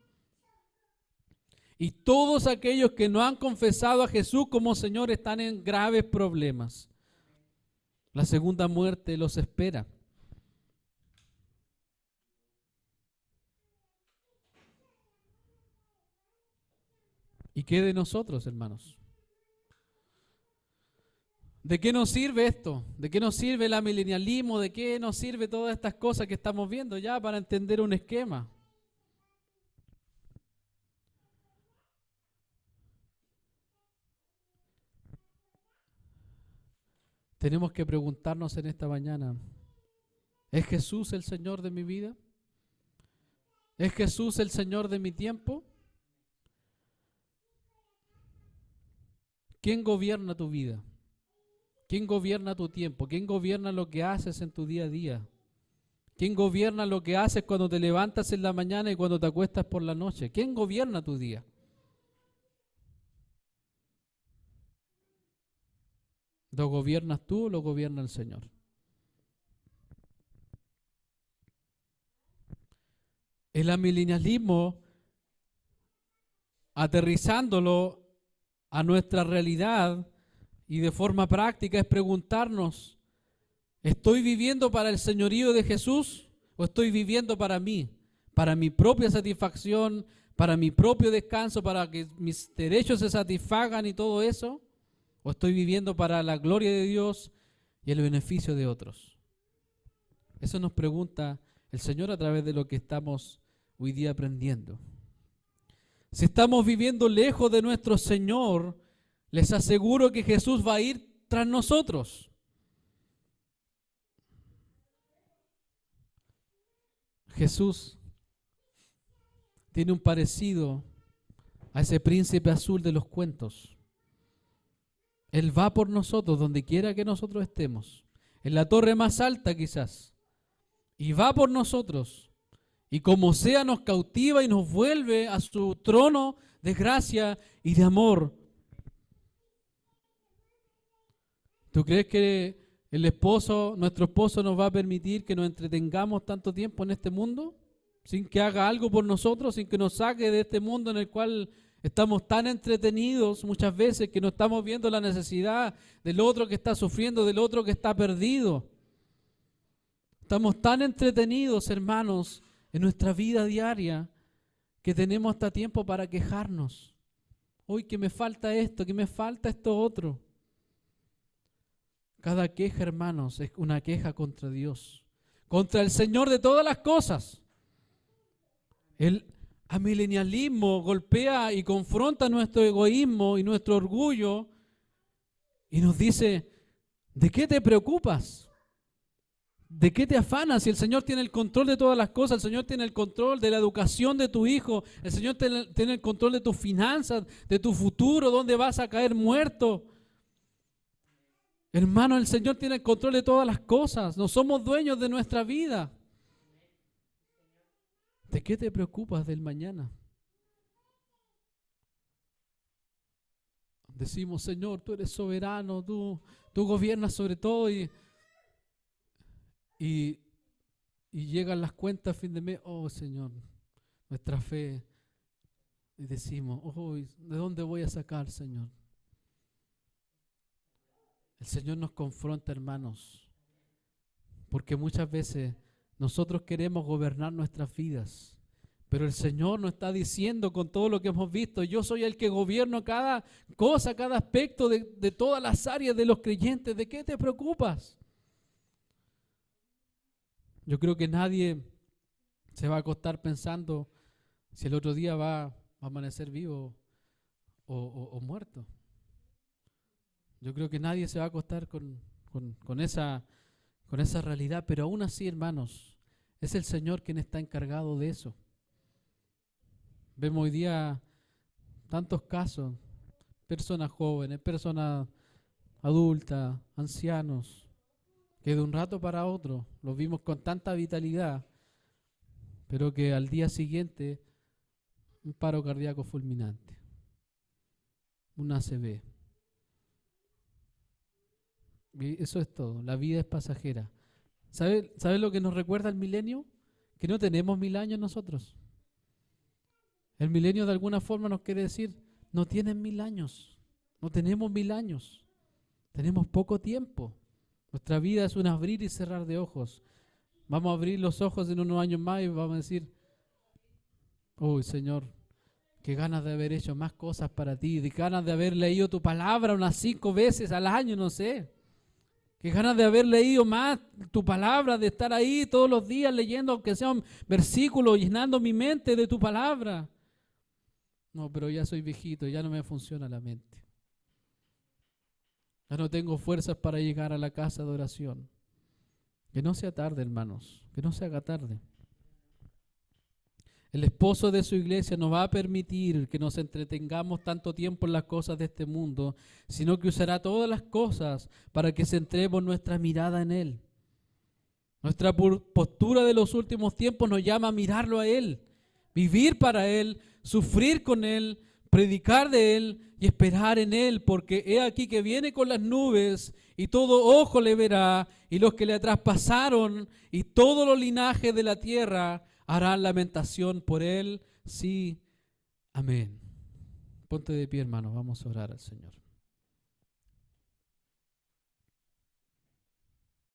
Speaker 1: Y todos aquellos que no han confesado a Jesús como Señor están en graves problemas. La segunda muerte los espera. ¿Y qué de nosotros, hermanos? ¿De qué nos sirve esto? ¿De qué nos sirve el amilenialismo? ¿De qué nos sirve todas estas cosas que estamos viendo ya para entender un esquema? Tenemos que preguntarnos en esta mañana, ¿es Jesús el Señor de mi vida? ¿Es Jesús el Señor de mi tiempo? ¿Quién gobierna tu vida? ¿Quién gobierna tu tiempo? ¿Quién gobierna lo que haces en tu día a día? ¿Quién gobierna lo que haces cuando te levantas en la mañana y cuando te acuestas por la noche? ¿Quién gobierna tu día? ¿Lo gobiernas tú o lo gobierna el Señor? El amilenialismo, aterrizándolo a nuestra realidad y de forma práctica, es preguntarnos, ¿estoy viviendo para el señorío de Jesús o estoy viviendo para mí, para mi propia satisfacción, para mi propio descanso, para que mis derechos se satisfagan y todo eso? ¿O estoy viviendo para la gloria de Dios y el beneficio de otros? Eso nos pregunta el Señor a través de lo que estamos hoy día aprendiendo. Si estamos viviendo lejos de nuestro Señor, les aseguro que Jesús va a ir tras nosotros. Jesús tiene un parecido a ese príncipe azul de los cuentos. Él va por nosotros donde quiera que nosotros estemos, en la torre más alta quizás, y va por nosotros, y como sea nos cautiva y nos vuelve a su trono de gracia y de amor. ¿Tú crees que nuestro esposo nos va a permitir que nos entretengamos tanto tiempo en este mundo? Sin que haga algo por nosotros, sin que nos saque de este mundo en el cual estamos tan entretenidos muchas veces que no estamos viendo la necesidad del otro que está sufriendo, del otro que está perdido. Estamos tan entretenidos, hermanos, en nuestra vida diaria que tenemos hasta tiempo para quejarnos. Hoy que me falta esto, que me falta esto otro. Cada queja, hermanos, es una queja contra Dios, contra el Señor de todas las cosas. El amilenialismo golpea y confronta nuestro egoísmo y nuestro orgullo y nos dice, ¿de qué te preocupas? ¿De qué te afanas? Si el Señor tiene el control de todas las cosas, el Señor tiene el control de la educación de tu hijo, el Señor tiene el control de tus finanzas, de tu futuro, dónde vas a caer muerto. Hermano, el Señor tiene el control de todas las cosas. No somos dueños de nuestra vida. ¿De qué te preocupas del mañana? Decimos, Señor, tú eres soberano, tú gobiernas sobre todo y llegan las cuentas a fin de mes. Oh, Señor, nuestra fe. Y decimos, oh, ¿de dónde voy a sacar, Señor? El Señor nos confronta, hermanos, porque muchas veces nosotros queremos gobernar nuestras vidas. Pero el Señor nos está diciendo con todo lo que hemos visto, yo soy el que gobierno cada cosa, cada aspecto de todas las áreas de los creyentes. ¿De qué te preocupas? Yo creo que nadie se va a acostar pensando si el otro día va a amanecer vivo o muerto. Yo creo que nadie se va a acostar con esa realidad, pero aún así, hermanos, es el Señor quien está encargado de eso. Vemos hoy día tantos casos, personas jóvenes, personas adultas, ancianos, que de un rato para otro los vimos con tanta vitalidad, pero que al día siguiente un paro cardíaco fulminante, un ACV. Y eso es todo, la vida es pasajera. ¿Sabe lo que nos recuerda el milenio? Que no tenemos 1000 años nosotros. El milenio de alguna forma nos quiere decir, no tienen 1000 años, no tenemos 1000 años, tenemos poco tiempo. Nuestra vida es un abrir y cerrar de ojos. Vamos a abrir los ojos en unos años más y vamos a decir, uy, Señor, qué ganas de haber hecho más cosas para ti, de ganas de haber leído tu palabra unas 5 veces al año, no sé. Qué ganas de haber leído más tu palabra, de estar ahí todos los días leyendo, aunque sea un versículo, llenando mi mente de tu palabra. No, pero ya soy viejito, ya no me funciona la mente. Ya no tengo fuerzas para llegar a la casa de oración. Que no sea tarde, hermanos, que no se haga tarde. El esposo de su iglesia no va a permitir que nos entretengamos tanto tiempo en las cosas de este mundo, sino que usará todas las cosas para que centremos nuestra mirada en Él. Nuestra postura de los últimos tiempos nos llama a mirarlo a Él, vivir para Él, sufrir con Él, predicar de Él y esperar en Él, porque he aquí que viene con las nubes y todo ojo le verá, y los que le traspasaron y todos los linajes de la tierra harán lamentación por Él. Sí, amén. Ponte de pie, hermano, vamos a orar al Señor.